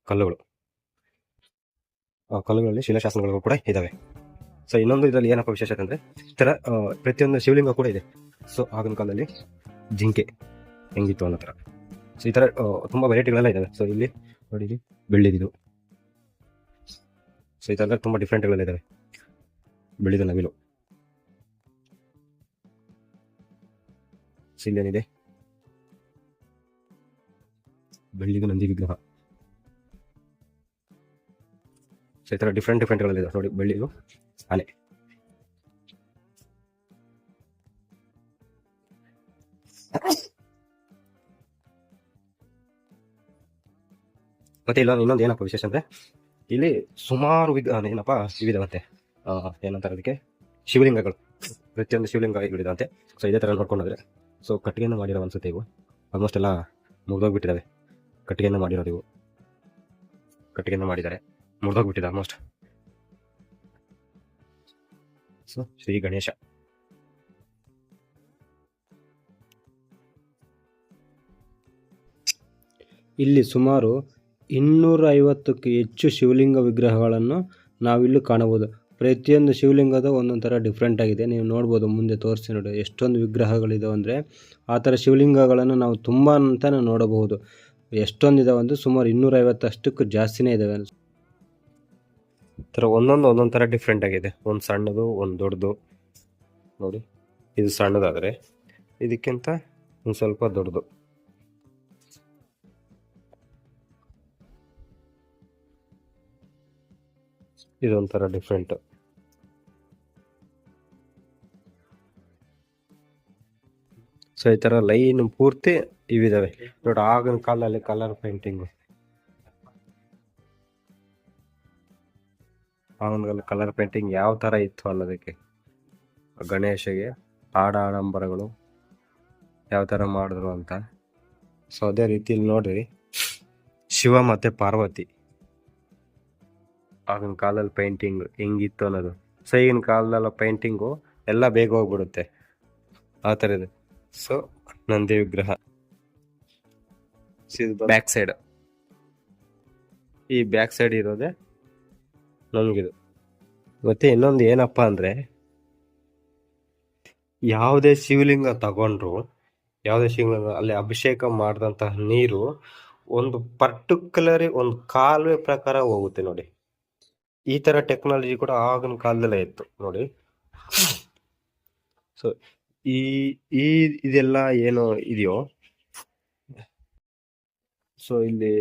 ಕಲ್ಲುಗಳು, ಕಲ್ಲುಗಳಲ್ಲಿ ಶಿಲಾಶಾಸನಗಳು ಕೂಡ ಇದ್ದಾವೆ. ಸೊ ಇನ್ನೊಂದು ಇದರಲ್ಲಿ ಏನಪ್ಪ ವಿಶೇಷತೆ ಅಂದರೆ ಈ ಥರ ಪ್ರತಿಯೊಂದು ಶಿವಲಿಂಗ ಕೂಡ ಇದೆ. ಸೊ ಆಗಿನ ಕಾಲದಲ್ಲಿ ಜಿಂಕೆ ಹೆಂಗಿತ್ತು ಅನ್ನೋ ಥರ. ಸೊ ಈ ಥರ ತುಂಬ ವೆರೈಟಿಗಳೆಲ್ಲ ಇದ್ದಾವೆ. ಸೊ ಇಲ್ಲಿ ನೋಡಿ, ಇಲ್ಲಿ ಬೆಳ್ಳಿದಿದು. ಸೊ ಈ ಥರ ತುಂಬ ಡಿಫ್ರೆಂಟ್ಗಳೆಲ್ಲ ಇದ್ದಾವೆ. ಬೆಳ್ಳಿದ ನವಿಲು. ಸೊ ಇಲ್ಲೇನಿದೆ, ಬೆಳ್ಳಿದು ನಂದಿ ವಿಗ್ರಹ. ಸೊ ಈ ಥರ ಡಿಫ್ರೆಂಟ್ಗಳಿದೆ ನೋಡಿ. ಬೆಳ್ಳಿದು ಆನೆ. ಮತ್ತೆ ಇಲ್ಲ ಇನ್ನೊಂದು ಏನಪ್ಪ ವಿಶೇಷ ಅಂದರೆ ಇಲ್ಲಿ ಸುಮಾರು ಏನಪ್ಪ ಇವಿದಾವಂತೆ, ಏನಂತಾರೆ ಅದಕ್ಕೆ, ಶಿವಲಿಂಗಗಳು. ಪ್ರತಿಯೊಂದು ಶಿವಲಿಂಗಗಳಿದಾವಂತೆ. ಸೊ ಇದೇ ಥರ ನೋಡ್ಕೊಂಡ್ರೆ, ಸೊ ಕಟ್ಟಿಗೆಯನ್ನು ಮಾಡಿರೋ ಅನ್ಸುತ್ತೆ ಇವು. ಆಲ್ಮೋಸ್ಟ್ ಎಲ್ಲ ಮುರಿದೋಗ್ಬಿಟ್ಟಿದ್ದಾವೆ. ಕಟ್ಟಿಗೆಯನ್ನು ಮಾಡಿರೋದು ಇವು. ಕಟ್ಟಿಗೆಯನ್ನು ಮಾಡಿದ್ದಾರೆ, ಮುರಿದೋಗ್ಬಿಟ್ಟಿದೆ ಆಲ್ಮೋಸ್ಟ್. ಸೊ ಶ್ರೀ ಗಣೇಶ. ಇಲ್ಲಿ ಸುಮಾರು 250ಕ್ಕೂ ಹೆಚ್ಚು ಶಿವಲಿಂಗ ವಿಗ್ರಹಗಳನ್ನು ನಾವಿಲ್ಲಿ ಕಾಣಬಹುದು. ಪ್ರತಿಯೊಂದು ಶಿವಲಿಂಗದ ಒಂದೊಂದು ಥರ ಡಿಫ್ರೆಂಟ್ ಆಗಿದೆ. ನೀವು ನೋಡ್ಬೋದು, ಮುಂದೆ ತೋರಿಸಿ ನೋಡಿ ಎಷ್ಟೊಂದು ವಿಗ್ರಹಗಳಿದಾವೆ ಅಂದರೆ. ಆ ಥರ ಶಿವಲಿಂಗಗಳನ್ನು ನಾವು ತುಂಬ ಅಂತಲೇ ನೋಡಬಹುದು. ಎಷ್ಟೊಂದಿದಾವೆ ಅಂದರೆ ಸುಮಾರು 250 ಜಾಸ್ತಿನೇ ಇದ್ದಾವೆ. ಥರ ಒಂದೊಂದು ಥರ ಡಿಫ್ರೆಂಟ್ ಆಗಿದೆ. ಒಂದು ಸಣ್ಣದು, ಒಂದು ದೊಡ್ಡದು. ನೋಡಿ, ಇದು ಸಣ್ಣದಾದರೆ ಇದಕ್ಕಿಂತ ಒಂದು ಸ್ವಲ್ಪ ದೊಡ್ಡದು. ಇದೊಂಥರ ಡಿಫ್ರೆಂಟ್. ಸೊ ಈ ಥರ ಲೈನ್ ಪೂರ್ತಿ ಇವಿದಾವೆ ನೋಡಿ. ಆಗಿನ ಕಾಲದಲ್ಲಿ ಕಲರ್ ಪೇಂಟಿಂಗು, ಆಗಿನ ಕಲರ್ ಪೇಂಟಿಂಗ್ ಯಾವ ಥರ ಇತ್ತು ಅನ್ನೋದಕ್ಕೆ, ಗಣೇಶಗೆ ಆಡಂಬರಗಳು ಯಾವ ಥರ ಮಾಡಿದ್ರು ಅಂತ. ಸೊ ಅದೇ ರೀತಿಯಲ್ಲಿ ನೋಡ್ರಿ, ಶಿವ ಮತ್ತು ಪಾರ್ವತಿ ಆಗಿನ ಕಾಲದಲ್ಲಿ ಪೇಂಟಿಂಗ್ ಹೆಂಗಿತ್ತು ಅನ್ನೋದು. ಸೊ ಈಗಿನ ಕಾಲದಲ್ಲ ಪೇಂಟಿಂಗು ಎಲ್ಲ ಬೇಗ ಹೋಗ್ಬಿಡುತ್ತೆ, ಆ ಥರ ಇದೆ. ಸೊ ನಂದಿ ವಿಗ್ರಹ ಬ್ಯಾಕ್ ಸೈಡ್, ಈ ಬ್ಯಾಕ್ ಸೈಡ್ ಇರೋದೆ ನಮಗಿದು. ಮತ್ತೆ ಇನ್ನೊಂದು ಏನಪ್ಪ ಅಂದರೆ, ಯಾವುದೇ ಶಿವಲಿಂಗ ತಗೊಂಡ್ರು, ಯಾವುದೇ ಶಿವಲಿಂಗ ಅಲ್ಲಿ ಅಭಿಷೇಕ ಮಾಡಿದಂತಹ ನೀರು ಒಂದು ಪರ್ಟಿಕ್ಯುಲರ್ ಒಂದು ಕಾಲುವೆ ಪ್ರಕಾರ ಹೋಗುತ್ತೆ ನೋಡಿ. ಈ ಥರ ಟೆಕ್ನಾಲಜಿ ಕೂಡ ಆಗಿನ ಕಾಲದಲ್ಲೇ ಇತ್ತು ನೋಡಿ. ಸೊ ಇದೆಲ್ಲ ಏನೋ ಇದೆಯೋ. ಸೊ ಇಲ್ಲಿ